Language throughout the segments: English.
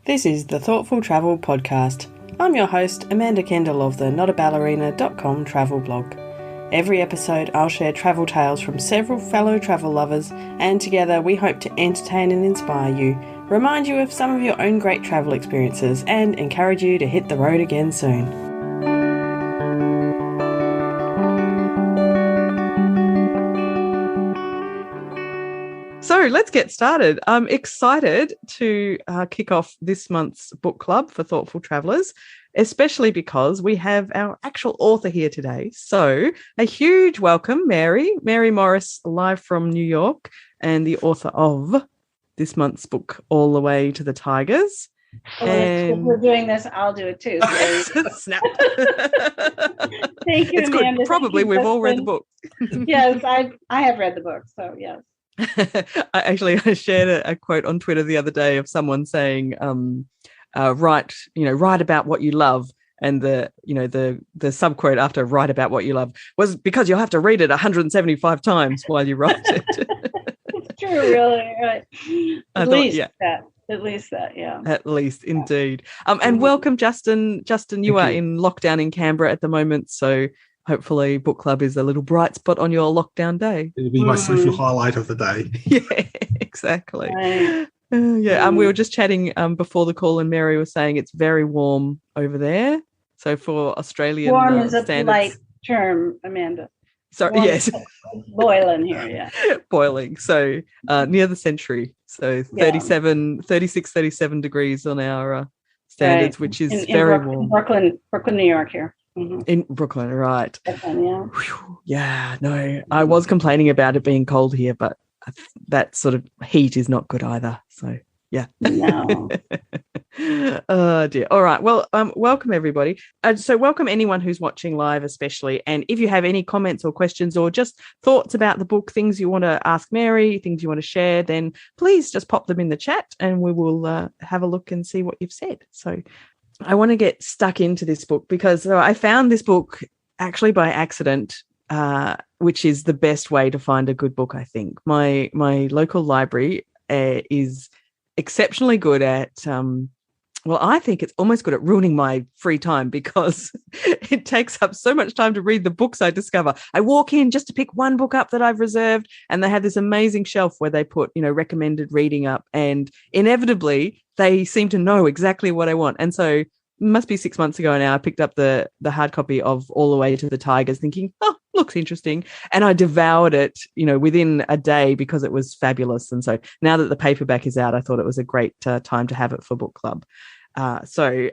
This is the Thoughtful Travel Podcast. I'm your host, Amanda Kendall of the notaballerina.com travel blog. Every episode I'll share travel tales from several fellow travel lovers, and together we hope to entertain and inspire you, remind you of some of your own great travel experiences, and encourage you to hit the road again soon. So let's get started. I'm excited to kick off this month's book club for thoughtful travellers, especially because we have our actual author here today. So a huge welcome, Mary Morris, live from New York, and the author of this month's book, All the Way to the Tigers. Well, if we're doing this, I'll do it too. So. Snap. Thank you, It's Amanda. good. Probably we've all read the book. Yes, I have read the book. So yes. I shared a quote on Twitter the other day of someone saying, write about what you love. And the subquote after write about what you love was because you'll have to read it 175 times while you write it. It's true, really. Right. At least that, yeah. At least, indeed. And welcome, Justin. Justin, you are in lockdown in Canberra at the moment, so hopefully book club is a little bright spot on your lockdown day. It'll be my social highlight of the day. Yeah, exactly. Right. We were just chatting before the call, and Mary was saying it's very warm over there. So for Australian warm is a standards, polite term, Amanda. Sorry, warm, yes. Boiling here, yeah. Boiling. So near the century. So 36, 37 degrees on our standards, right. Which is very warm. Brooklyn, New York here. Mm-hmm. In Brooklyn, right. Brooklyn, yeah. Yeah, no, I was complaining about it being cold here, but that sort of heat is not good either. So, yeah. No. Oh, dear. All right. Well, welcome, everybody. So welcome anyone who's watching live especially. And if you have any comments or questions or just thoughts about the book, things you want to ask Mary, things you want to share, then please just pop them in the chat and we will have a look and see what you've said. So I want to get stuck into this book because I found this book actually by accident, which is the best way to find a good book, I think. My local library is exceptionally good at, I think it's almost good at ruining my free time because it takes up so much time to read the books I discover. I walk in just to pick one book up that I've reserved, and they have this amazing shelf where they put, recommended reading up, and inevitably they seem to know exactly what I want. And so it must be 6 months ago now, I picked up the hard copy of All the Way to the Tigers thinking, looks interesting. And I devoured it, within a day because it was fabulous. And so now that the paperback is out, I thought it was a great time to have it for book club. So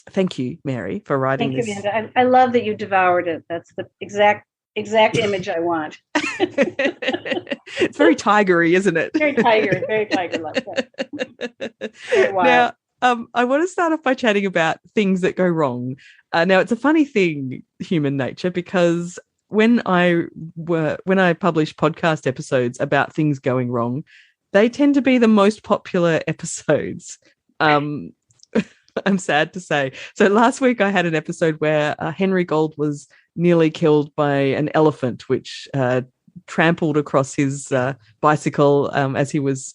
thank you, Mary, for writing this. Thank you, Amanda. I love that you devoured it. That's the exact image I want. It's very tigery, isn't it? Very tiger-like. Very wild. Now, I want to start off by chatting about things that go wrong. Now, it's a funny thing, human nature, because when I publish podcast episodes about things going wrong, they tend to be the most popular episodes. I'm sad to say. So last week I had an episode where Henry Gold was nearly killed by an elephant, which trampled across his bicycle as he was,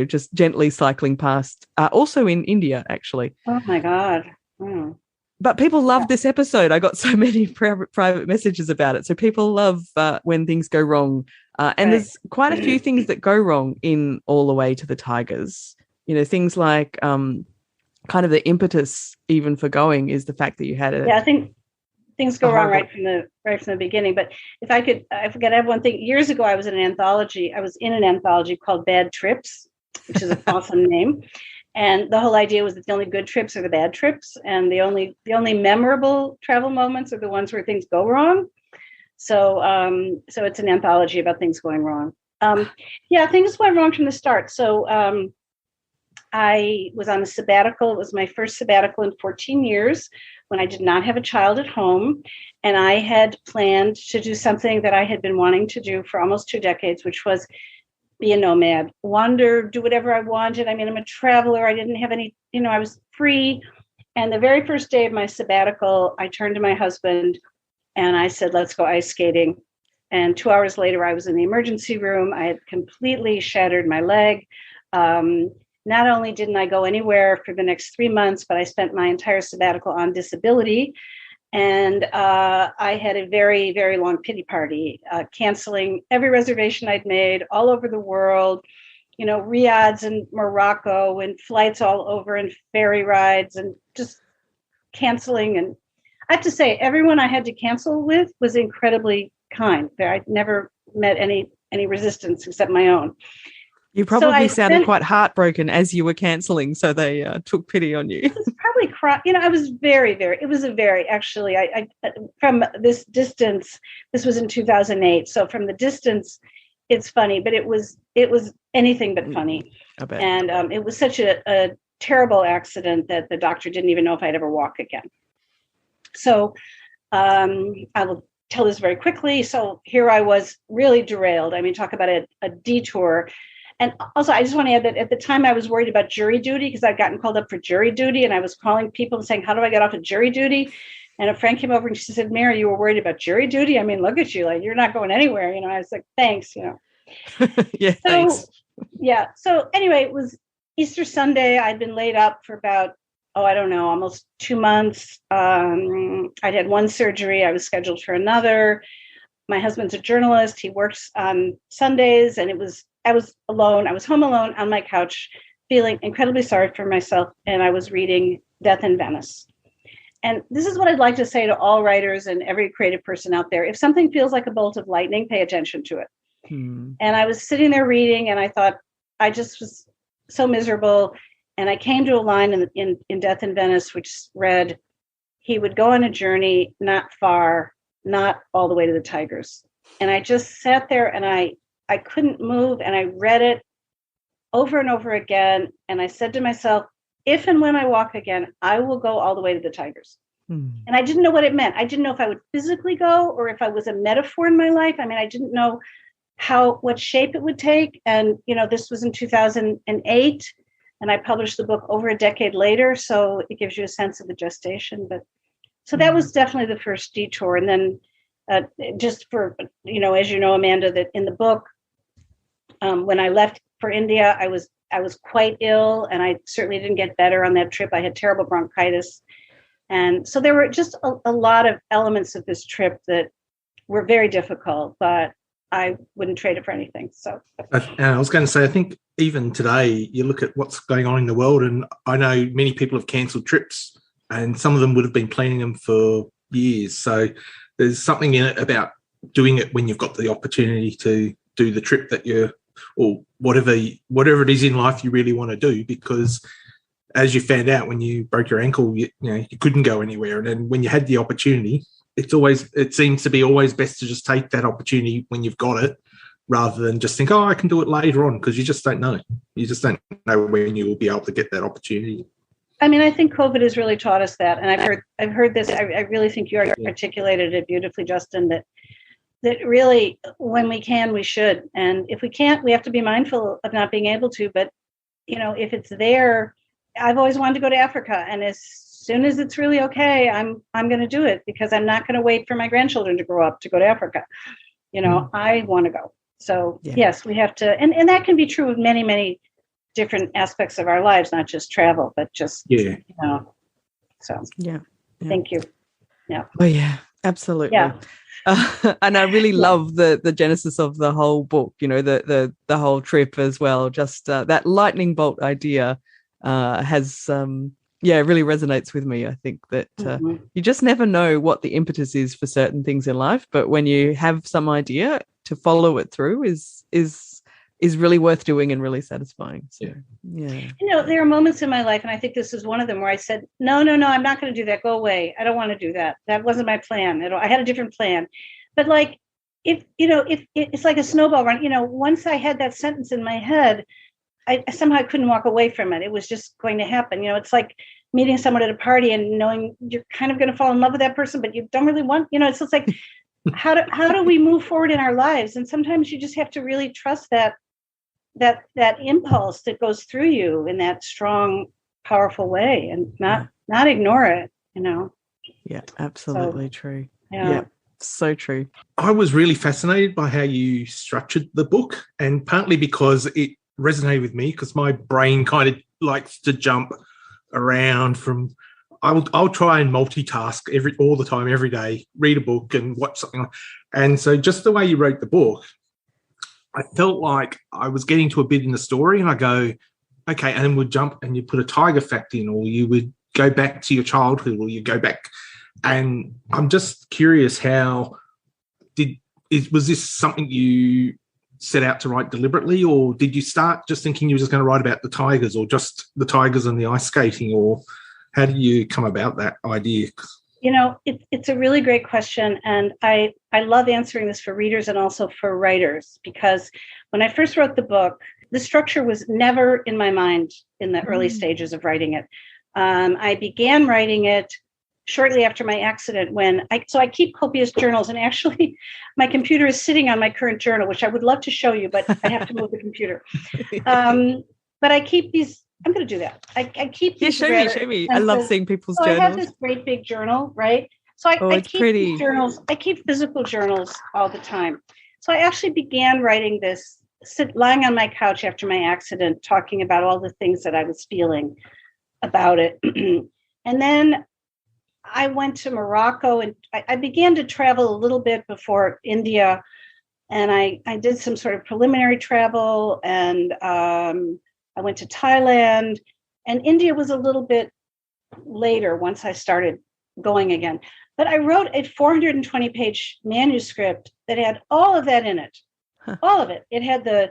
just gently cycling past. Also in India, actually. Oh my God. Mm. But people loved this episode. I got so many private messages about it. So people love when things go wrong. And there's quite a few things that go wrong in All the Way to the Tigers. Things like kind of the impetus even for going is the fact that you had it. Yeah, I think things go wrong right from the beginning. But if I forget, I have one thing. Years ago, I was in an anthology. Called Bad Trips, which is an awesome name. And the whole idea was that the only good trips are the bad trips, and the only memorable travel moments are the ones where things go wrong. So it's an anthology about things going wrong. Things went wrong from the start. So I was on a sabbatical. It was my first sabbatical in 14 years when I did not have a child at home. And I had planned to do something that I had been wanting to do for almost 2 decades, which was be a nomad, wander, do whatever I wanted. I mean, I'm a traveler. I didn't have any, I was free. And the very first day of my sabbatical, I turned to my husband and I said, let's go ice skating. And 2 hours later, I was in the emergency room. I had completely shattered my leg. not only didn't I go anywhere for the next 3 months, but I spent my entire sabbatical on disability. And I had a very, very long pity party, canceling every reservation I'd made all over the world, Riyadh's and Morocco and flights all over and ferry rides and just canceling. And I have to say, everyone I had to cancel with was incredibly kind. I never met any resistance except my own. You probably sounded quite heartbroken as you were canceling, so they took pity on you. I was probably crying. I was actually, I from this distance, this was in 2008. So from the distance, it's funny, but it was anything but funny. I bet. And it was such a terrible accident that the doctor didn't even know if I'd ever walk again. So I will tell this very quickly. So here I was really derailed. I mean, talk about a detour. And also, I just want to add that at the time I was worried about jury duty because I'd gotten called up for jury duty, and I was calling people and saying, how do I get off of jury duty? And a friend came over and she said, Mary, you were worried about jury duty? I mean, look at you, like you're not going anywhere. I was like, thanks, Yeah, thanks. Yeah. So anyway, it was Easter Sunday. I'd been laid up for about, almost 2 months. I'd had one surgery. I was scheduled for another. My husband's a journalist. He works on Sundays, and I was alone. I was home alone on my couch, feeling incredibly sorry for myself. And I was reading Death in Venice. And this is what I'd like to say to all writers and every creative person out there. If something feels like a bolt of lightning, pay attention to it. And I was sitting there reading, and I thought, I just was so miserable. And I came to a line in Death in Venice, which read, he would go on a journey not far, not all the way to the Tigers. And I just sat there and I couldn't move, and I read it over and over again. And I said to myself, if and when I walk again, I will go all the way to the Tigers. And I didn't know what it meant. I didn't know if I would physically go or if I was a metaphor in my life. I mean, I didn't know what shape it would take. And, this was in 2008, and I published the book over a decade later. So it gives you a sense of the gestation. But so that was definitely the first detour. And then just for, as you know, Amanda, that in the book, when I left for India, I was quite ill, and I certainly didn't get better on that trip. I had terrible bronchitis. And so there were just a lot of elements of this trip that were very difficult, but I wouldn't trade it for anything. So I was going to say, I think even today, you look at what's going on in the world, and I know many people have cancelled trips, and some of them would have been planning them for years. So there's something in it about doing it when you've got the opportunity to do the trip that or whatever it is in life you really want to do, because as you found out when you broke your ankle, you couldn't go anywhere. And then when you had the opportunity, it seems to be always best to just take that opportunity when you've got it, rather than just think, I can do it later on, because you just don't know. You just don't know when you will be able to get that opportunity. I mean, I think COVID has really taught us that. And I've heard this. I really think you articulated it beautifully, Justin, that really, when we can, we should. And if we can't, we have to be mindful of not being able to. But, if it's there, I've always wanted to go to Africa. And as soon as it's really okay, I'm going to do it, because I'm not going to wait for my grandchildren to grow up to go to Africa. I want to go. So yes, we have to. And that can be true of many, many different aspects of our lives, not just travel, but just, so thank you. Yeah. Oh yeah, absolutely. Yeah. And I really love the genesis of the whole book, the whole trip as well. Just that lightning bolt idea has, really resonates with me. I think that you just never know what the impetus is for certain things in life, but when you have some idea, to follow it through is really worth doing and really satisfying. So, yeah. There are moments in my life, and I think this is one of them, where I said, no, I'm not going to do that. Go away. I don't want to do that. That wasn't my plan. I had a different plan. But if it's like a snowball run, once I had that sentence in my head, I somehow couldn't walk away from it. It was just going to happen. It's like meeting someone at a party and knowing you're kind of going to fall in love with that person, but you don't really want, it's just like, how do we move forward in our lives? And sometimes you just have to really trust that impulse that goes through you in that strong, powerful way, and not ignore it, Yeah, absolutely true. Yeah. So true. I was really fascinated by how you structured the book, and partly because it resonated with me because my brain kind of likes to jump around from. I'll try and multitask all the time, every day, read a book and watch something. And so just the way you wrote the book, I felt like I was getting to a bit in the story and I go, okay, and then we'd jump and you put a tiger fact in, or you would go back to your childhood, or you go back. And I'm just curious, was this something you set out to write deliberately, or did you start just thinking you were just going to write about the tigers, or just the tigers and the ice skating, or how did you come about that idea? It's a really great question. And I love answering this for readers and also for writers, because when I first wrote the book, the structure was never in my mind in the early stages of writing it. I began writing it shortly after my accident so I keep copious journals, and actually my computer is sitting on my current journal, which I would love to show you, but I have to move the computer. But I keep these. I'm going to do that. I keep these. Yeah, show me. I love seeing people's journals. I have this great big journal, right? So I keep pretty. These journals. I keep physical journals all the time. So I actually began writing this, lying on my couch after my accident, talking about all the things that I was feeling about it. And then I went to Morocco, and I began to travel a little bit before India. And I did some sort of preliminary travel, and I went to Thailand, and India was a little bit later once I started going again. But I wrote a 420-page manuscript that had all of that in it, all of it. It had the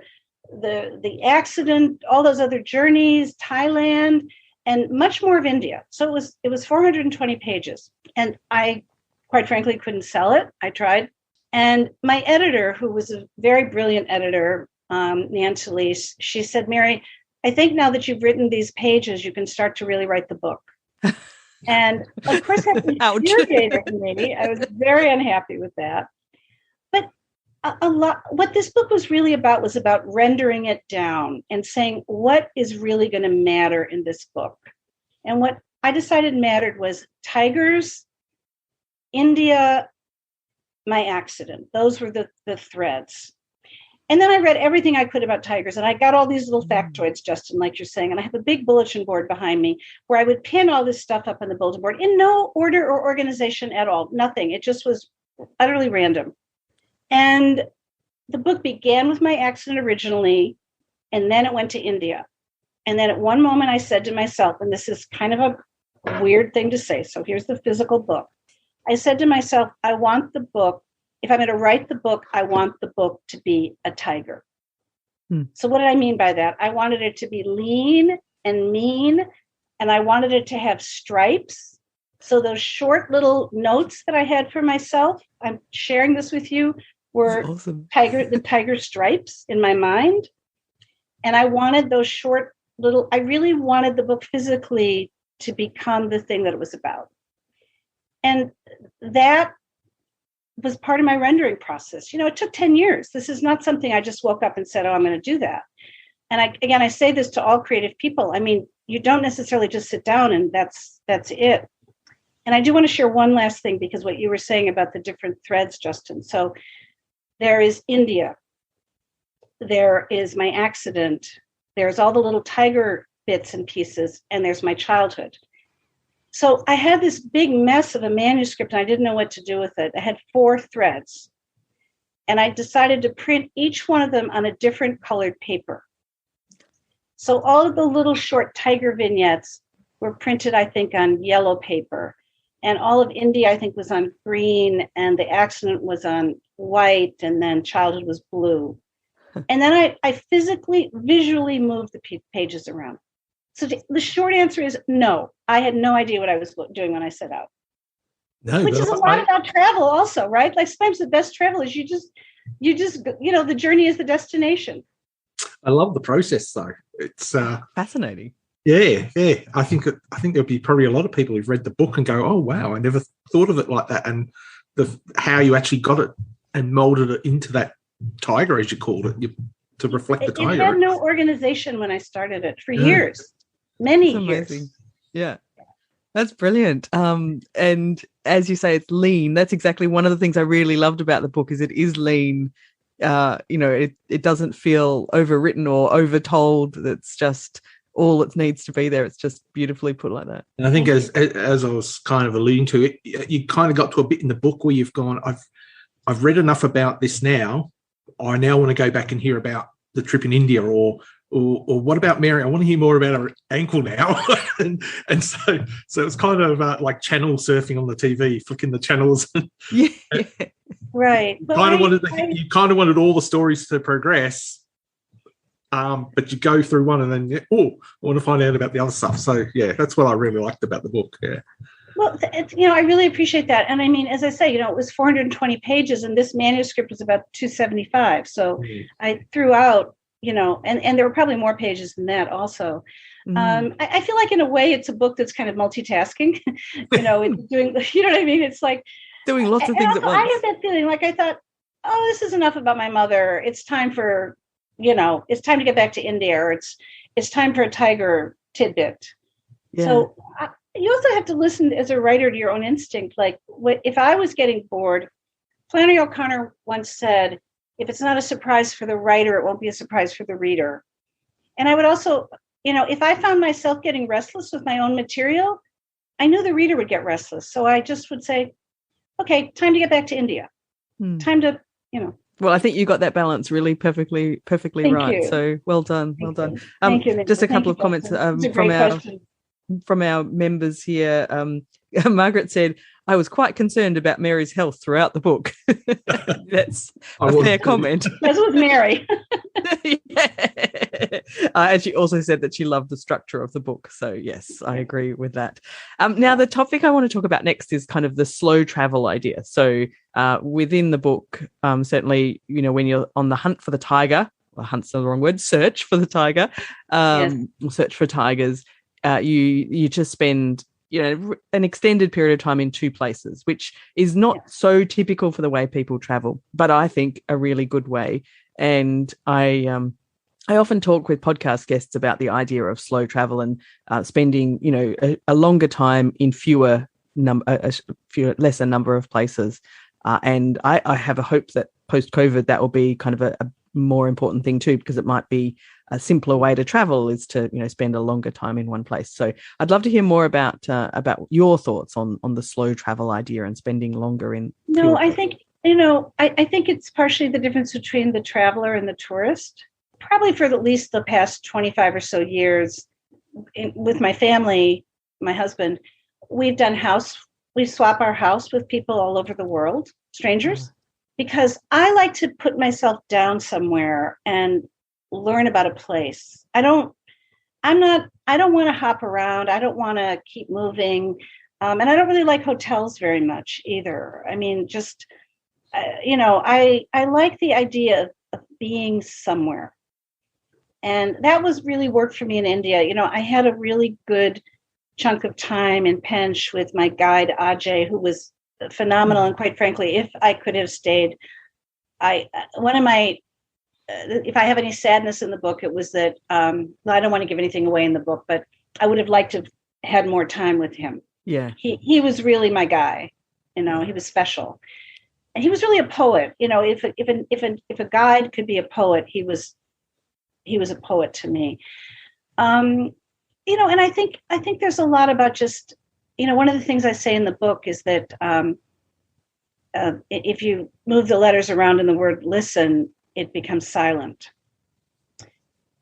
accident, all those other journeys, Thailand, and much more of India. So it was 420 pages, and I, quite frankly, couldn't sell it. I tried, and my editor, who was a very brilliant editor, Nan Talese, she said, "Mary, I think now that you've written these pages, you can start to really write the book." And of course, that infuriated me. I was very unhappy with that. But what this book was really about was about rendering it down and saying what is really going to matter in this book. And what I decided mattered was tigers, India, my accident. Those were the threads. And then I read everything I could about tigers, and I got all these little factoids, Justin, like you're saying. And I have a big bulletin board behind me where I would pin all this stuff up on the bulletin board in no order or organization at all. Nothing. It just was utterly random. And the book began with my accident originally, and then it went to India. And then at one moment I said to myself, and this is kind of a weird thing to say, so here's the physical book. I said to myself, I want the book, if I'm going to write the book, I want the book to be a tiger. So what did I mean by that? I wanted it to be lean and mean, and I wanted it to have stripes. So those short little notes that I had for myself, I'm sharing this with you, were awesome. the tiger stripes in my mind. And I wanted those short little, I really wanted the book physically to become the thing that it was about. And that was part of my rendering process. It took 10 years. This is not something I just woke up and said, oh, I'm going to do that. And I say this to all creative people. I mean, you don't necessarily just sit down and that's it. And I do want to share one last thing, because what you were saying about the different threads, Justin. So there is India. There is my accident. There's all the little tiger bits and pieces, and there's my childhood. So I had this big mess of a manuscript, and I didn't know what to do with it. I had 4 threads, and I decided to print each one of them on a different colored paper. So all of the little short tiger vignettes were printed, I think, on yellow paper. And all of India, I think, was on green, and the accident was on white, and then childhood was blue. And then I physically, visually moved the pages around. So the short answer is no. I had no idea what I was doing when I set out. No, which is a lot about travel also, right? Like sometimes the best travel is you just, the journey is the destination. I love the process though. It's fascinating. Yeah. I think there'll be probably a lot of people who've read the book and go, oh wow, I never thought of it like that. And how you actually got it and molded it into that tiger, as you called it, to reflect the tiger. It had no organization when I started it for years. Many years. Yeah. That's brilliant. And as you say, it's lean. That's exactly one of the things I really loved about the book, is it is lean it doesn't feel overwritten or overtold. It's just all it needs to be there. It's just beautifully put like that. And I think as I was kind of alluding to it, you kind of got to a bit in the book where you've gone, I've read enough about this now. I now want to go back and hear about the trip in India, or what about Mary? I want to hear more about her ankle now. and so it's kind of like channel surfing on the TV, flicking the channels. Yeah. Right. You kind of wanted all the stories to progress, but you go through one and then, I want to find out about the other stuff. So, yeah, that's what I really liked about the book. Yeah. Well, I really appreciate that. And I mean, as I say, it was 420 pages and this manuscript was about 275. So I threw out, and there were probably more pages than that also. I feel like in a way it's a book that's kind of multitasking, it's doing, you know what I mean? It's like doing lots of things at once. I had that feeling, like I thought, this is enough about my mother. It's time for, it's time to get back to India, or it's time for a tiger tidbit. Yeah. So you also have to listen as a writer to your own instinct. Like if I was getting bored, Flannery O'Connor once said, if it's not a surprise for the writer, it won't be a surprise for the reader. And I would also, if I found myself getting restless with my own material, I knew the reader would get restless. So I just would say, okay, time to get back to India. Time to, Well, I think you got that balance really perfectly Thank right. you. So well done. Thank you. Just a couple of comments from our members here. Margaret said, I was quite concerned about Mary's health throughout the book. That's a fair comment. As with Mary. Yeah. And she also said that she loved the structure of the book. So, yes, I agree with that. Now, the topic I want to talk about next is kind of the slow travel idea. So within the book, certainly, when you're on the hunt for the tiger, well, hunt's the wrong word, search for the tiger, search for tigers, you just spend an extended period of time in two places, which is not so typical for the way people travel, but I think a really good way. And I often talk with podcast guests about the idea of slow travel and spending, a longer time in lesser number of places. And I have a hope that post-COVID, that will be kind of a more important thing too, because it might be a simpler way to travel is to spend a longer time in one place. So I'd love to hear more about your thoughts on the slow travel idea and spending longer in. No, I think I think it's partially the difference between the traveler and the tourist. Probably for at least the past 25 or so years, with my family, my husband, we swap our house with people all over the world, strangers, because I like to put myself down somewhere and learn about a place. I don't want to hop around. I don't want to keep moving. And I don't really like hotels very much either. I mean, just, I like the idea of being somewhere. And that was really worked for me in India. I had a really good chunk of time in Pench with my guide, Ajay, who was phenomenal. And quite frankly, if I could have stayed, if I have any sadness in the book, it was that, I don't want to give anything away in the book, but I would have liked to have had more time with him. Yeah. He was really my guy. He was special. And he was really a poet. If a guide could be a poet, he was a poet to me. And I think there's a lot about just, one of the things I say in the book is that if you move the letters around in the word listen, it becomes silent.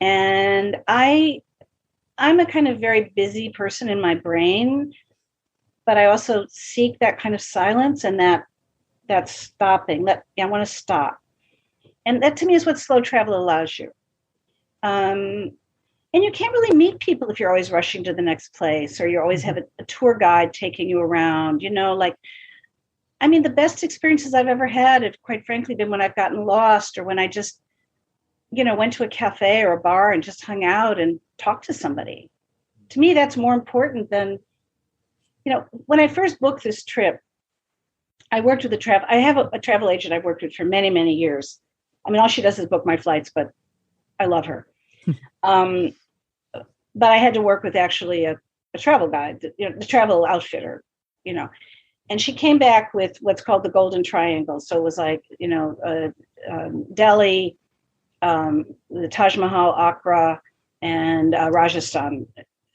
And I'm a kind of very busy person in my brain, but I also seek that kind of silence and that stopping, I want to stop. And that to me is what slow travel allows you. And you can't really meet people if you're always rushing to the next place, or you always have a tour guide taking you around, the best experiences I've ever had have quite frankly been when I've gotten lost, or when I just, went to a cafe or a bar and just hung out and talked to somebody. To me, that's more important than, when I first booked this trip, I worked with I have a travel agent I've worked with for many, many years. All she does is book my flights, but I love her. But I had to work with actually a travel guide, the travel outfitter, And she came back with what's called the Golden Triangle. So it was like, Delhi, the Taj Mahal, Agra, and Rajasthan,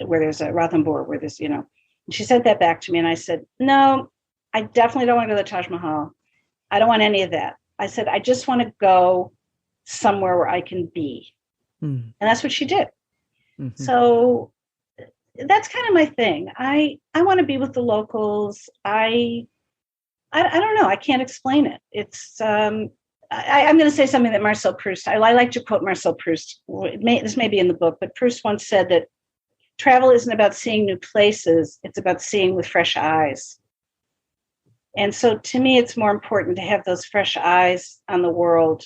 where there's a Ranthambore, where there's, And she sent that back to me, and I said, no, I definitely don't want to go to the Taj Mahal. I don't want any of that. I said, I just want to go somewhere where I can be. And that's what she did. Mm-hmm. So that's kind of my thing. I want to be with the locals. I don't know. I can't explain it. It's, I'm going to say something that Marcel Proust, I like to quote Marcel Proust. This may be in the book, but Proust once said that travel isn't about seeing new places. It's about seeing with fresh eyes. And so to me, it's more important to have those fresh eyes on the world.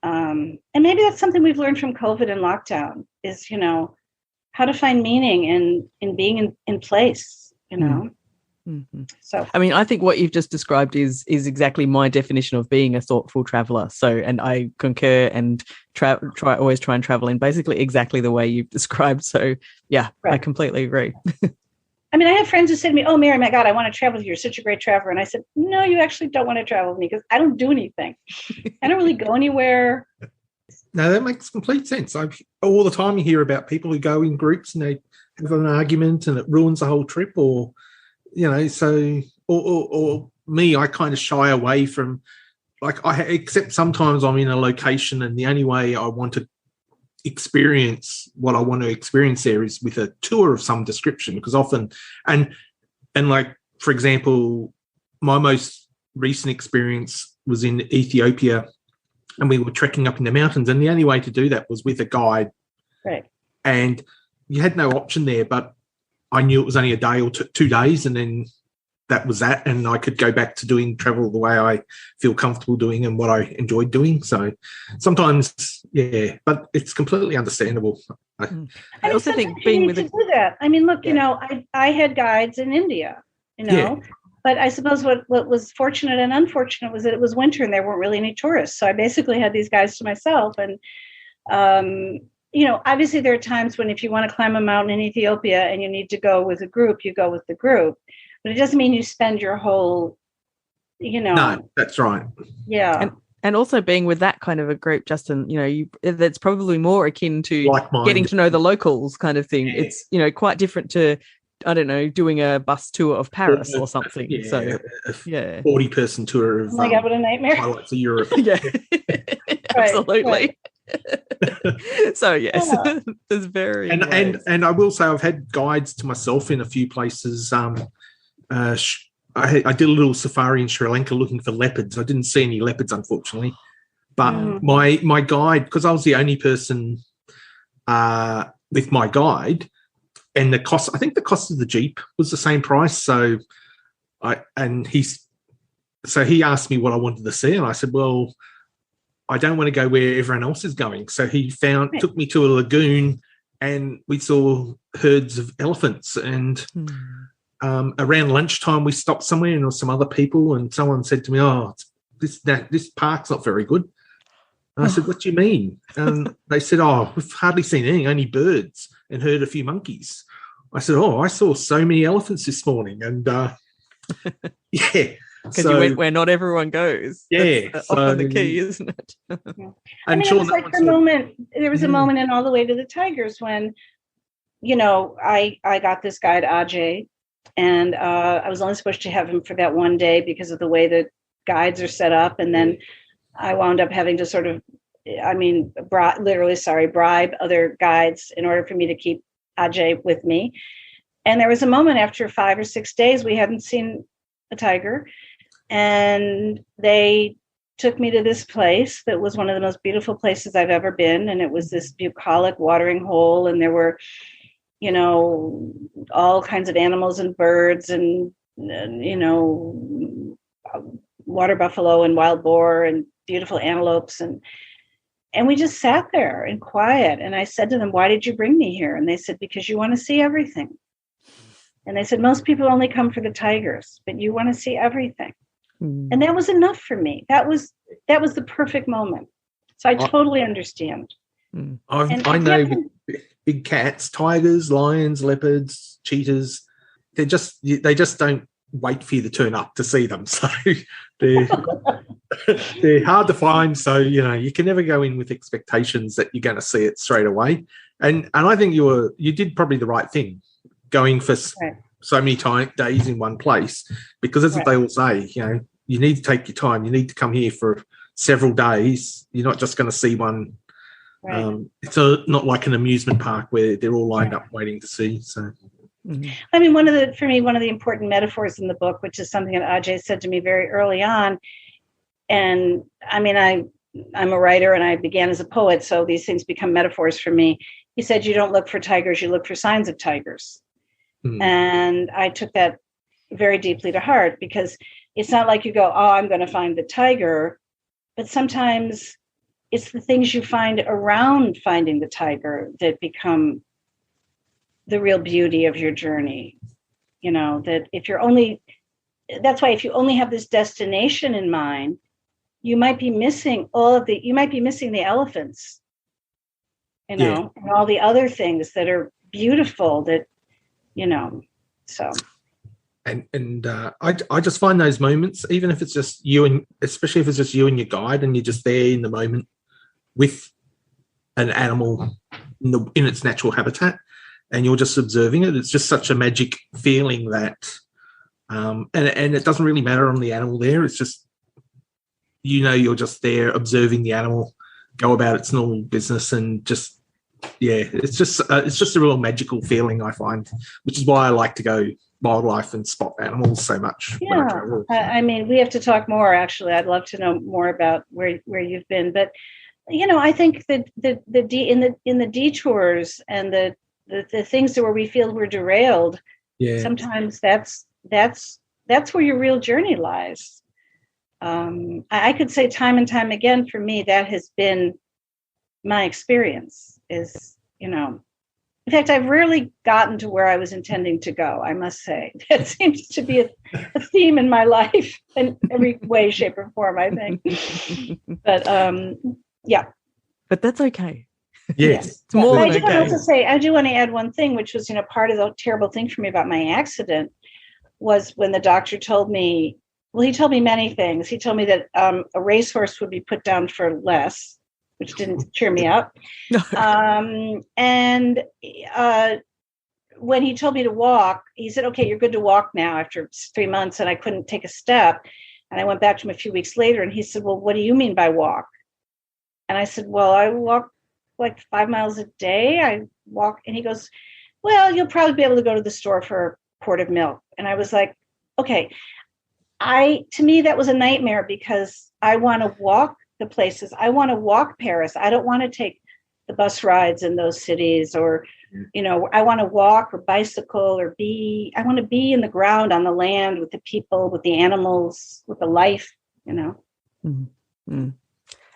And maybe that's something we've learned from COVID and lockdown is, how to find meaning in being in place, Mm-hmm. So, I mean, I think what you've just described is exactly my definition of being a thoughtful traveler. So, and I concur and always try and travel in basically exactly the way you've described. So, yeah, right. I completely agree. I mean, I have friends who say to me, oh, Mary, my God, I want to travel with you. You're such a great traveler. And I said, no, you actually don't want to travel with me because I don't do anything. I don't really go anywhere. No, that makes complete sense. All the time you hear about people who go in groups and they have an argument and it ruins the whole trip or me, I kind of shy away from, except sometimes I'm in a location and the only way I want to experience what I want to experience there is with a tour of some description, because often, and like, for example, my most recent experience was in Ethiopia and we were trekking up in the mountains and the only way to do that was with a guide. Right. And you had no option there, but I knew it was only a day or 2 days and then that was that. And I could go back to doing travel the way I feel comfortable doing and what I enjoyed doing. So sometimes, yeah, but it's completely understandable. I also think being with to do that. I mean, look, I had guides in India, but I suppose what was fortunate and unfortunate was that it was winter and there weren't really any tourists. So I basically had these guides to myself. And, obviously there are times when if you want to climb a mountain in Ethiopia and you need to go with a group, you go with the group. But it doesn't mean you spend your whole, No, that's right. Yeah. And also being with that kind of a group, Justin, that's probably more akin to getting to know the locals kind of thing. Yeah. It's, quite different to, I don't know, doing a bus tour of Paris or something. Yeah, so, 40-person tour of oh my God, what a nightmare. highlights of Europe. Yeah, absolutely. Right. So yes, there's very and I will say I've had guides to myself in a few places. I did a little safari in Sri Lanka looking for leopards. I didn't see any leopards, unfortunately. But my guide, because I was the only person with my guide, and the cost of the Jeep was the same price. So he asked me what I wanted to see, and I said, well, I don't want to go where everyone else is going. So he took me to a lagoon, and we saw herds of elephants. And around lunchtime, we stopped somewhere, and there were some other people, and someone said to me, "Oh, this park's not very good." And I said, "What do you mean?" And they said, "Oh, we've hardly seen anything, only birds, and heard a few monkeys." I said, "Oh, I saw so many elephants this morning," and yeah. Because you went where not everyone goes. Yeah. That's often the key, isn't it? Yeah. I mean, it was like there was a moment in All the Way to the Tigers when, I got this guide, Ajay, and I was only supposed to have him for that one day because of the way that guides are set up. And then I wound up having to sort of, bribe other guides in order for me to keep Ajay with me. And there was a moment after 5 or 6 days, we hadn't seen a tiger. And they took me to this place that was one of the most beautiful places I've ever been. And it was this bucolic watering hole. And there were, all kinds of animals and birds and water buffalo and wild boar and beautiful antelopes. And we just sat there in quiet. And I said to them, why did you bring me here? And they said, because you want to see everything. And they said, most people only come for the tigers, but you want to see everything. And that was enough for me. That was the perfect moment. So I totally understand. I know big cats, tigers, lions, leopards, cheetahs. They just don't wait for you to turn up to see them. So they're, they're hard to find. So, you can never go in with expectations that you're going to see it straight away. And I think you did probably the right thing going for so many days in one place, because that's what they all say, you need to take your time. You need to come here for several days. You're not just going to see one. Right. It's not like an amusement park where they're all lined up waiting to see. So, I mean, one of the important metaphors in the book, which is something that Ajay said to me very early on, and I mean, I'm a writer and I began as a poet, so these things become metaphors for me. He said, "You don't look for tigers, you look for signs of tigers." And I took that very deeply to heart, because it's not like you go, "Oh, I'm going to find the tiger," but sometimes it's the things you find around finding the tiger that become the real beauty of your journey. That that's why if you only have this destination in mind, you might be missing the elephants, and all the other things that are beautiful that, so. And I just find those moments, even if it's just you, especially if it's just you and your guide, and you're just there in the moment with an animal in its natural habitat, and you're just observing it. It's just such a magic feeling that, and it doesn't really matter on the animal there. It's just, you're just there observing the animal go about its normal business, and just, it's just a real magical feeling, I find, which is why I like to go wildlife and spot animals so much. I mean, we have to talk more. Actually, I'd love to know more about where you've been, but I think that in the detours and the things where we feel we're derailed, sometimes that's where your real journey lies. I could say time and time again, for me, that has been my experience. Is, in fact, I've rarely gotten to where I was intending to go, I must say. That seems to be a theme in my life in every way, shape, or form, I think. But But that's okay. Yes. It's more than I do okay. I do want to add one thing, which was, part of the terrible thing for me about my accident was when the doctor told me, he told me many things. He told me that a racehorse would be put down for less, which didn't cheer me up. And when he told me to walk, he said, "Okay, you're good to walk now," after 3 months, and I couldn't take a step. And I went back to him a few weeks later, and he said, "Well, what do you mean by walk?" And I said, "Well, I walk like 5 miles a day. I walk." And he goes, "Well, you'll probably be able to go to the store for a quart of milk." And I was like, okay. To me, that was a nightmare, because I want to walk the places. I want to walk Paris. I don't want to take the bus rides in those cities, or, I want to walk or bicycle or I want to be in the ground, on the land, with the people, with the animals, with the life, Mm-hmm.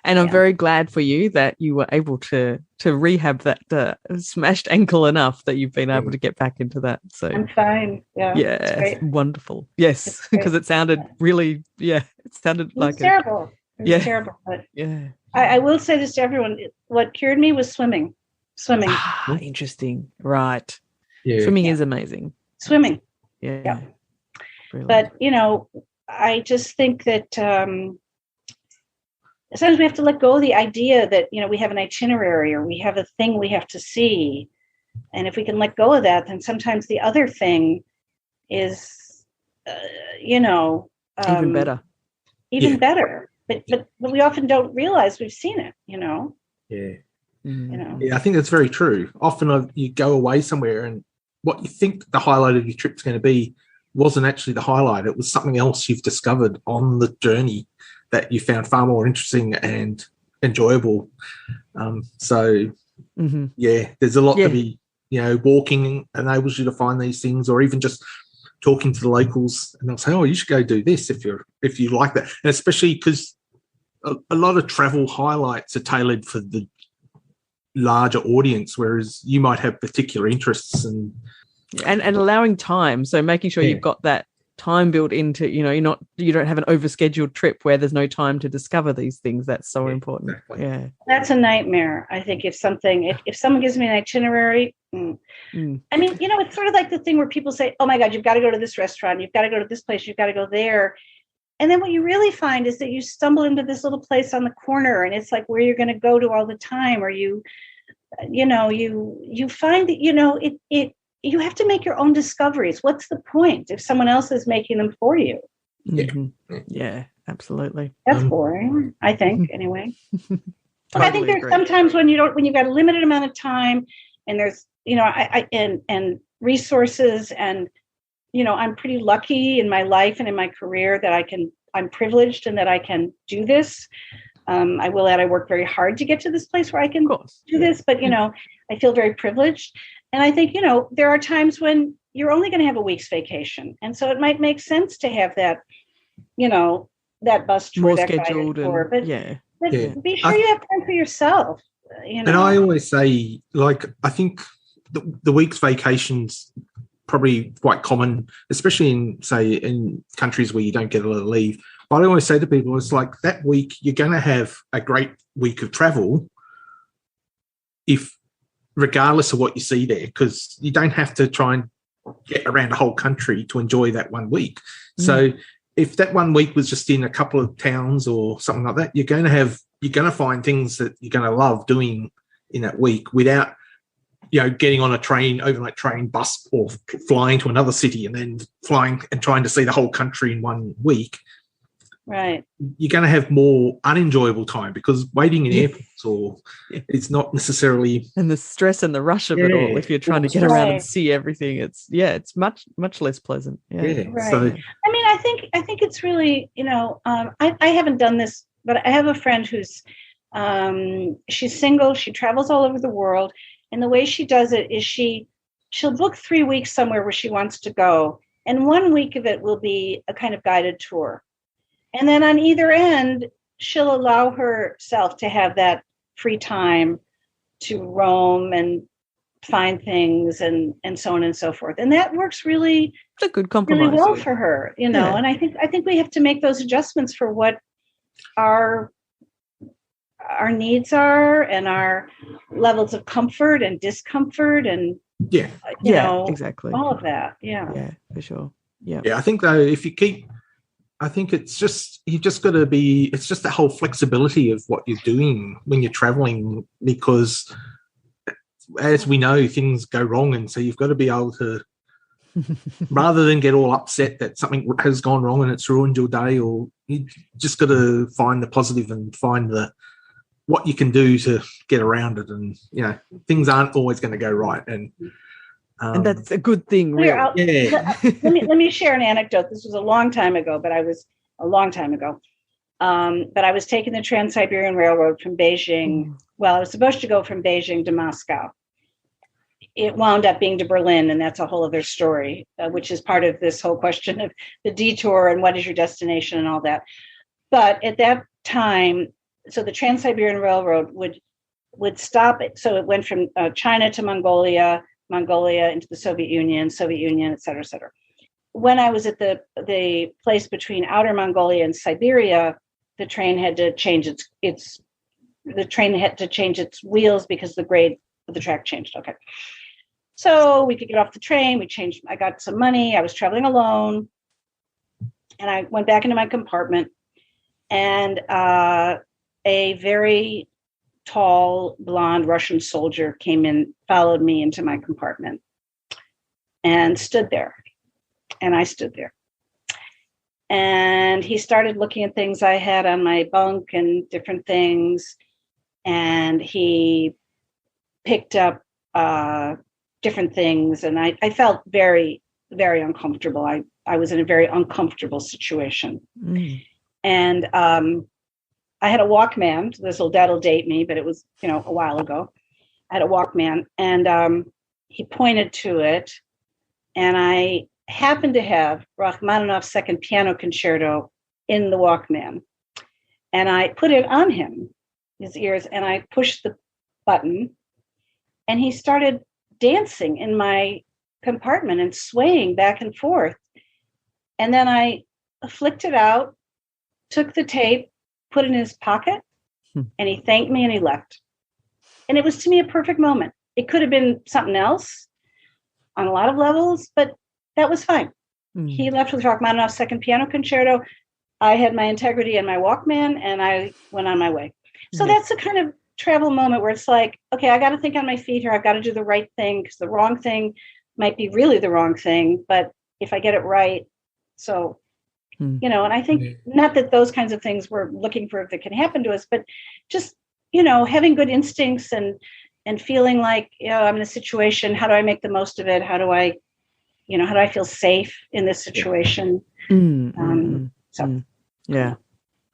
And I'm very glad for you that you were able to rehab that smashed ankle enough that you've been able to get back into that. So I'm fine. Yeah, wonderful. Yes, because it sounded really, it sounded like terrible. It was terrible. But I will say this to everyone: what cured me was swimming. Interesting. Right. Yeah. Swimming is amazing. Swimming. Yeah. But I just think that sometimes we have to let go of the idea that, we have an itinerary, or we have a thing we have to see. And if we can let go of that, then sometimes the other thing is, even better. Even better. But we often don't realize we've seen it, Yeah. Mm-hmm. Yeah, I think that's very true. Often you go away somewhere, and what you think the highlight of your trip's going to be wasn't actually the highlight. It was something else you've discovered on the journey that you found far more interesting and enjoyable. There's a lot to be, walking enables you to find these things, or even just talking to the locals, and they'll say, "Oh, you should go do this if you like that." And especially because a lot of travel highlights are tailored for the larger audience, whereas you might have particular interests and allowing time. So making sure you've got that time built into, you don't have an overscheduled trip where there's no time to discover these things. That's so important. Exactly. Yeah. That's a nightmare. I think if someone gives me an itinerary, I mean, it's sort of like the thing where people say, oh my God, you've got to go to this restaurant, you've got to go to this place, you've got to go there. And then what you really find is that you stumble into this little place on the corner, and it's like where you're going to go to all the time, or you find that, you have to make your own discoveries. What's the point if someone else is making them for you? Mm-hmm. Yeah, absolutely. That's boring, I think, anyway. Totally I think there's sometimes when you've got a limited amount of time, and there's, and resources, and, I'm pretty lucky in my life and in my career that I'm privileged and that I can do this. I will add, I work very hard to get to this place where I can do this, but, I feel very privileged. And I think, there are times when you're only going to have a week's vacation. And so it might make sense to have that, that bus tour, more that scheduled, tour, but be sure you have time for yourself. And I always say, I think the week's vacation's probably quite common, especially in countries where you don't get a lot of leave. But I always say to people, it's like that week, you're going to have a great week of travel regardless of what you see there, because you don't have to try and get around the whole country to enjoy that 1 week. So if that 1 week was just in a couple of towns or something like that, you're going to find things that you're going to love doing in that week without, getting on a train, overnight train, bus, or flying to another city and then flying and trying to see the whole country in 1 week. Right. You're going to have more unenjoyable time because waiting in airports it's not necessarily. And the stress and the rush of it all, if you're trying to get around and see everything, it's much, much less pleasant. Yeah. Right. So, I mean, I think it's really, I haven't done this, but I have a friend who's, she's single. She travels all over the world. And the way she does it is she'll book 3 weeks somewhere where she wants to go. And 1 week of it will be a kind of guided tour. And then on either end, she'll allow herself to have that free time to roam and find things and so on and so forth. And that works really, it's a good compromise, really well for her, And I think we have to make those adjustments for what our needs are and our levels of comfort and discomfort and exactly, all of that. Yeah, for sure. Yeah. I think though, I think it's just the whole flexibility of what you're doing when you're traveling, because as we know, things go wrong. And so you've got to be able to, rather than get all upset that something has gone wrong and it's ruined your day, or you just got to find the positive and find what you can do to get around it. And, things aren't always going to go right. And that's a good thing, really. Let me share an anecdote. This was a long time ago, but I was taking the Trans-Siberian Railroad from Beijing. Well, I was supposed to go from Beijing to Moscow. It wound up being to Berlin, and that's a whole other story, which is part of this whole question of the detour and what is your destination and all that. But at that time, so the Trans-Siberian Railroad would stop it. So it went from China to Mongolia into the Soviet Union, et cetera, et cetera. When I was at the place between Outer Mongolia and Siberia, the train had to change its wheels because the grade of the track changed. Okay. So we could get off the train. I got some money. I was traveling alone. And I went back into my compartment, and a very tall, blonde Russian soldier came in, followed me into my compartment, and stood there. And I stood there. And he started looking at things I had on my bunk and different things. And he picked up different things. And I felt very, very uncomfortable. I was in a very uncomfortable situation. Mm. And I had a Walkman. That'll date me, but it was, a while ago. I had a Walkman, and he pointed to it, and I happened to have Rachmaninoff's Second Piano Concerto in the Walkman, and I put it on his ears, and I pushed the button, and he started dancing in my compartment and swaying back and forth. And then I flicked it out, took the tape, put it in his pocket, and he thanked me and he left. And it was, to me, a perfect moment. It could have been something else on a lot of levels, but that was fine. He left with Rachmaninoff's Second Piano Concerto. I had my integrity and my Walkman, and I went on my way. So that's the kind of travel moment where it's like, okay, I got to think on my feet here. I've got to do the right thing, because the wrong thing might be really the wrong thing. But if I get it right, so, and I think not that those kinds of things we're looking for that can happen to us, but just, having good instincts and feeling like, I'm in a situation. How do I make the most of it? How do I feel safe in this situation? Yeah,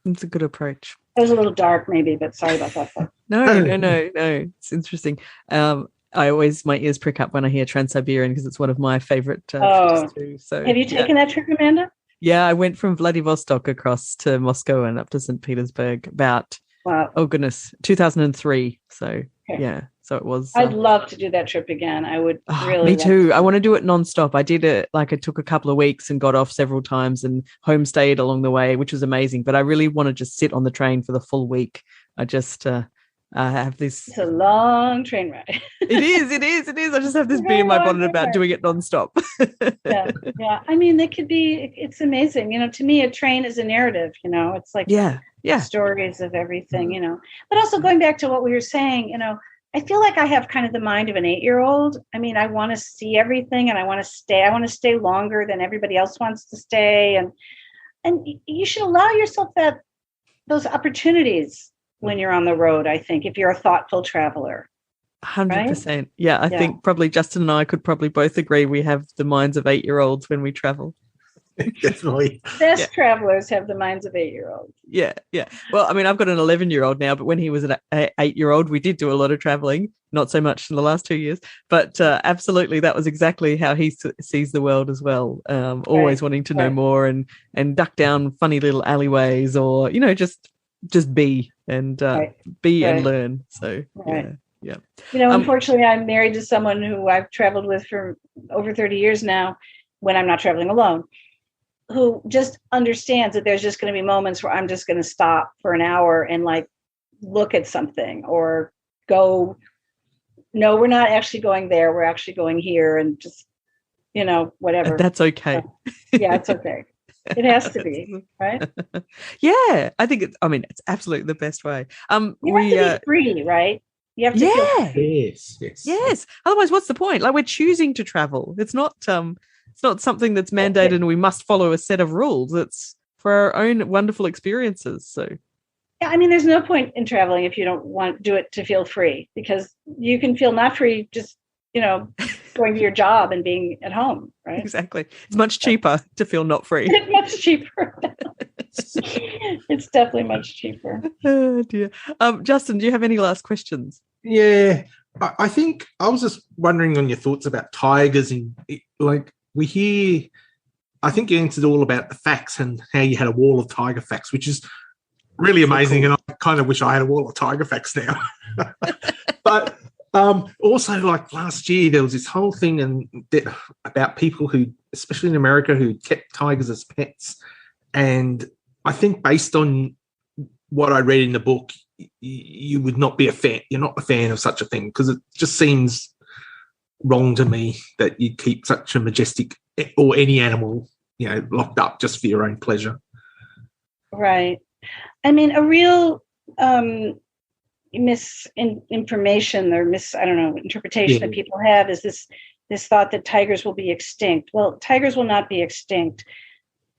it's a good approach. It was a little dark, maybe, but sorry about that. No. It's interesting. My ears prick up when I hear Trans-Siberian, because it's one of my favorite trips too. So, have you taken that trip, Amanda? Yeah, I went from Vladivostok across to Moscow and up to St. Petersburg about, 2003. So, so it was. I'd love to do that trip again. I would really. Me too. I want to do it nonstop. I did it, it took a couple of weeks and got off several times and homestayed along the way, which was amazing. But I really want to just sit on the train for the full week. I just have this. It's a long train ride. It is. I just have this bee in my bonnet about doing it nonstop. Yeah. I mean, it's amazing. To me, a train is a narrative, it's like stories of everything, but also going back to what we were saying, I feel like I have kind of the mind of an 8-year-old. I mean, I want to see everything, and I want to stay longer than everybody else wants to stay. And you should allow yourself those opportunities when you're on the road, I think, if you're a thoughtful traveler. 100%. Right? Yeah, I think probably Justin and I could probably both agree we have the minds of 8-year-olds when we travel. Definitely. Best travelers have the minds of 8-year-olds. Yeah. Well, I mean, I've got an 11-year-old now, but when he was an 8-year-old, we did do a lot of traveling, not so much in the last 2 years, but absolutely, that was exactly how he sees the world as well. Always wanting to know more and duck down funny little alleyways, or, just be and and learn. So, yeah. Unfortunately, I'm married to someone who I've traveled with for over 30 years now, when I'm not traveling alone, who just understands that there's just going to be moments where I'm just going to stop for an hour and look at something, or go, no, we're not actually going there. We're actually going here, and just, whatever. That's okay. Yeah, it's okay. It has to be, right? Yeah, I think it's absolutely the best way. You have to be free, right? You have to feel free. Yes. Otherwise, what's the point? We're choosing to travel. It's not something that's mandated and we must follow a set of rules. It's for our own wonderful experiences. So, yeah, there's no point in traveling if you don't want to do it to feel free, because you can feel not free just, going to your job and being at home, right? Exactly. It's much cheaper to feel not free. It's much cheaper. It's definitely much cheaper. Oh, dear. Justin, do you have any last questions? Yeah, I think I was just wondering on your thoughts about tigers, and we hear, I think you answered all about the facts and how you had a wall of tiger facts, which is really amazing. So cool. And I kind of wish I had a wall of tiger facts now. But also, last year, there was this whole thing about people who, especially in America, who kept tigers as pets. And I think based on what I read in the book, you would not be a fan. You're not a fan of such a thing, because it just seems wrong to me that you keep such a majestic, or any animal, locked up just for your own pleasure. Right. A real misinformation or interpretation that people have is this thought that tigers will be extinct. Well, tigers will not be extinct,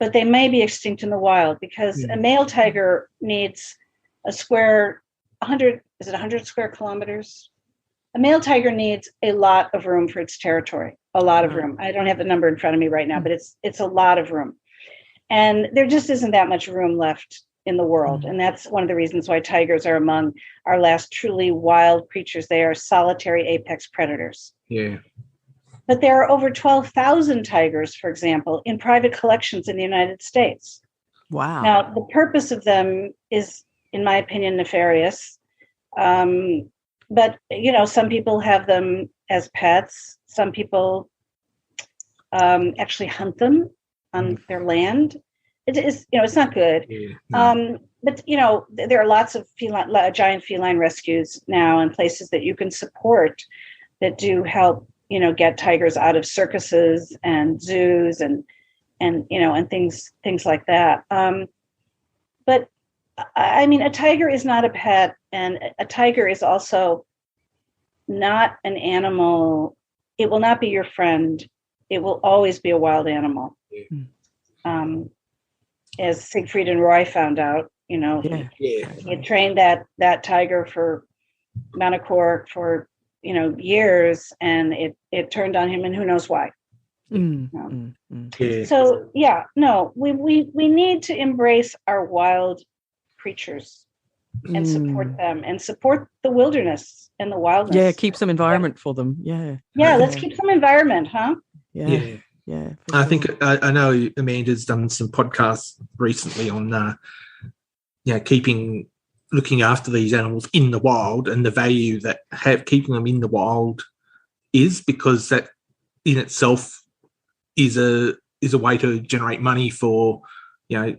but they may be extinct in the wild, because a male tiger needs 100 square kilometers? A male tiger needs a lot of room for its territory, a lot of room. I don't have the number in front of me right now, but it's a lot of room. And there just isn't that much room left in the world. And that's one of the reasons why tigers are among our last truly wild creatures. They are solitary apex predators. Yeah. But there are over 12,000 tigers, for example, in private collections in the United States. Wow. Now, the purpose of them is, in my opinion, nefarious. But, some people have them as pets. Some people actually hunt them on their land. It is, it's not good. Yeah, no. But there are lots of giant feline rescues now and places that you can support that do help, get tigers out of circuses and zoos and things like that. But I mean, a tiger is not a pet, and a tiger is also not an animal. It will not be your friend. It will always be a wild animal. Yeah. As Siegfried and Roy found out, he had trained that tiger for Manticore for years, and it turned on him, and who knows why. Yeah. So we need to embrace our wild creatures and support them and support the wilderness and the wildness. Yeah, keep some environment for them. Yeah. Let's keep some environment, huh? Yeah. I think I know Amanda's done some podcasts recently on looking after these animals in the wild and the value that keeping them in the wild is, because that in itself is a way to generate money for the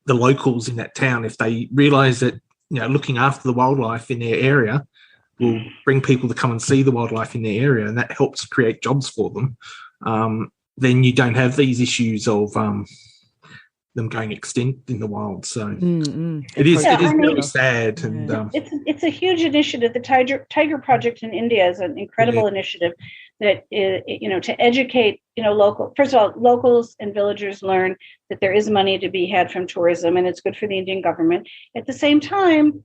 locals in that town. If they realise that looking after the wildlife in their area will bring people to come and see the wildlife in their area, and that helps create jobs for them, then you don't have these issues of them going extinct in the wild. So it is really sad. And it's a huge initiative. The Tiger Project in India is an incredible initiative that to educate first of all, locals and villagers learn that there is money to be had from tourism, and it's good for the Indian government. At the same time,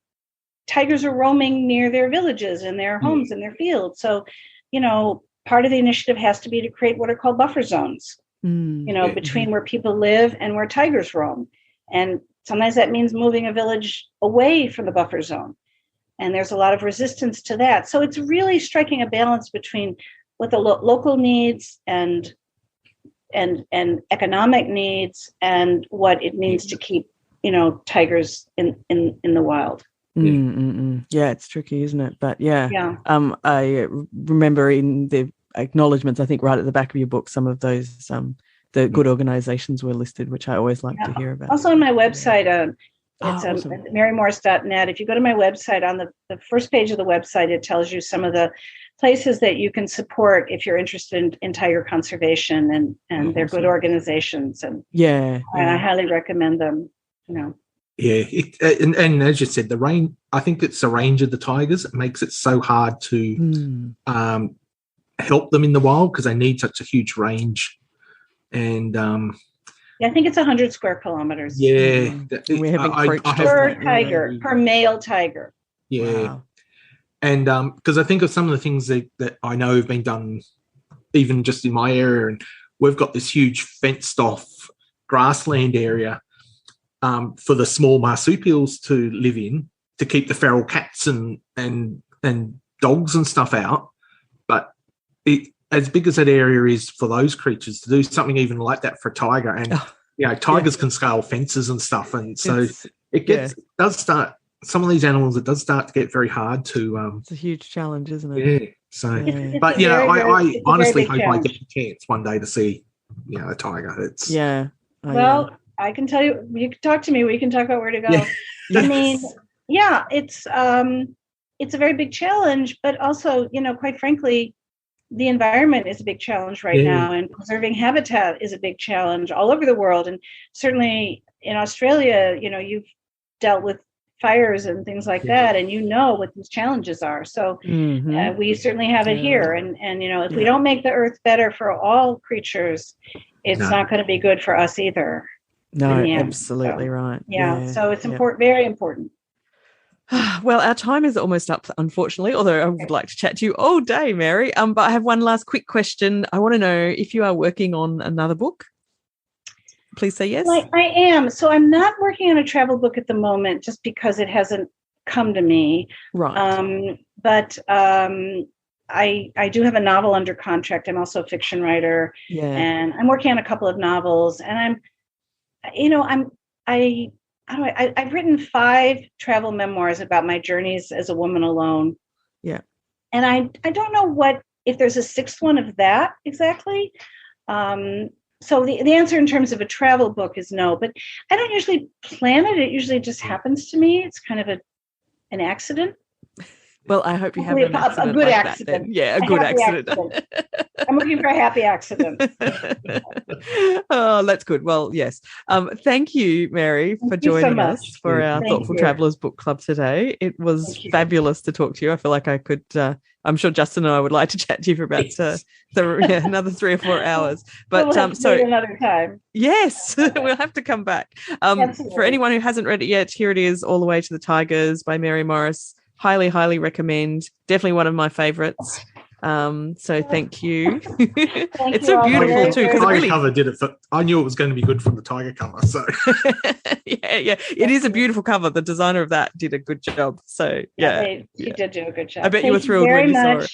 tigers are roaming near their villages and their homes and their fields. So part of the initiative has to be to create what are called buffer zones, between where people live and where tigers roam. And sometimes that means moving a village away from the buffer zone. And there's a lot of resistance to that. So it's really striking a balance between what the local needs and economic needs and what it means to keep, tigers in the wild. Yeah, it's tricky, isn't it? But I remember in the acknowledgements, I think right at the back of your book, some of those the good organizations were listed, which I always like to hear about. Also on my website, it's awesome. MaryMorris.net. If you go to my website, on the first page of the website, it tells you some of the places that you can support if you're interested in tiger conservation, and they're good organizations, and I highly recommend them. Yeah, and as you said, the range. I think it's the range of the tigers. It makes it so hard to help them in the wild because they need such a huge range. And I think it's 100 square kilometers. Yeah, we're having per male tiger. Yeah, wow. And because I think of some of the things that I know have been done, even just in my area, and we've got this huge fenced off grassland area. For the small marsupials to live in, to keep the feral cats and dogs and stuff out. But as big as that area is for those creatures, to do something even like that for a tiger, and tigers can scale fences and stuff, and so it does start. Some of these animals, it does start to get very hard to. It's a huge challenge, isn't it? Yeah. So, I honestly hope I get a chance one day to see, a tiger. It's I can tell you, you can talk to me. We can talk about where to go. Yeah. I mean, it's a very big challenge, but also, quite frankly, the environment is a big challenge right now, and preserving habitat is a big challenge all over the world. And certainly in Australia, you've dealt with fires and things like that, and what these challenges are. So we certainly have it here. And if we don't make the earth better for all creatures, it's not going to be good for us either. No, absolutely right. So it's important, very important. Well, our time is almost up, unfortunately, although I would like to chat to you all day, Mary. But I have one last quick question. I want to know if you are working on another book. Please say yes. I am. So I'm not working on a travel book at the moment just because it hasn't come to me. Right. But I do have a novel under contract. I'm also a fiction writer. Yeah. And I'm working on a couple of novels, and I've written 5 travel memoirs about my journeys as a woman alone. Yeah. And I don't know if there's a 6th one of that exactly. So the answer in terms of a travel book is no, but I don't usually plan it. It usually just happens to me. It's kind of an accident. Well, I hope you have an accident a good like accident. That, then. Yeah, a good accident. I'm looking for a happy accident. Oh, that's good. Well, yes. Thank you, Mary, for joining us for our Thoughtful Travellers Book Club today. It was fabulous to talk to you. I feel like I could, I'm sure Justin and I would like to chat to you for about another 3 or 4 hours. But we'll so another time. Yes, we'll have to come back. For anyone who hasn't read it yet, here it is, All the Way to the Tigers by Mary Morris. Highly, highly recommend. Definitely one of my favorites. So thank you. It's so beautiful too. The tiger cover did it. I knew it was going to be good from the tiger cover. So yeah, it is a beautiful cover. The designer of that did a good job. So he did do a good job. I bet you were thrilled when you saw it.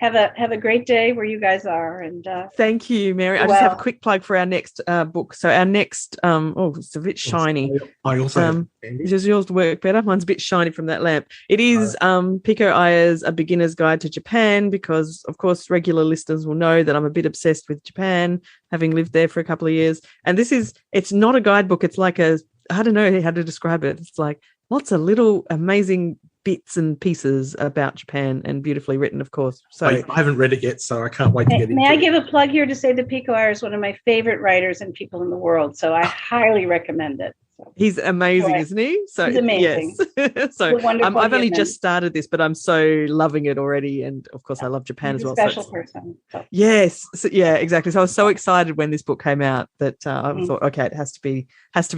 Have a great day where you guys are. And thank you, Mary. I just have a quick plug for our next book. So our next, it's a bit shiny. I also does yours work better? Mine's a bit shiny from that lamp. It is Pico Iyer's A Beginner's Guide to Japan, because of course regular listeners will know that I'm a bit obsessed with Japan, having lived there for a couple of years. And it's not a guidebook. It's like I don't know how to describe it. It's like lots of little amazing bits and pieces about Japan, and beautifully written, of course. So I haven't read it yet, so I can't wait to get into it. May I give a plug here to say that Pico Iyer is one of my favorite writers and people in the world, so I highly recommend it. He's amazing, isn't he? So he's amazing. Yes. So I've only just started this, but I'm so loving it already, and of course I love Japan as well. Special person. So. Yes, yeah, exactly. So I was so excited when this book came out that I thought, okay, it has to be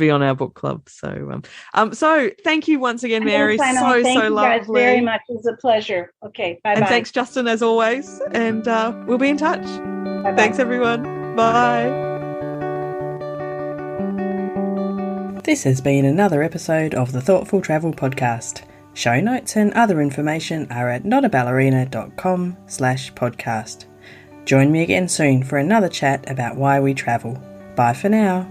on our book club. So so thank you once again, Mary. Thank you lovely. Guys very much. It was a pleasure. Okay, bye. And thanks, Justin, as always. And we'll be in touch. Bye-bye. Thanks, everyone. Bye. This has been another episode of the Thoughtful Travel Podcast. Show notes and other information are at notaballerina.com/podcast. Join me again soon for another chat about why we travel. Bye for now.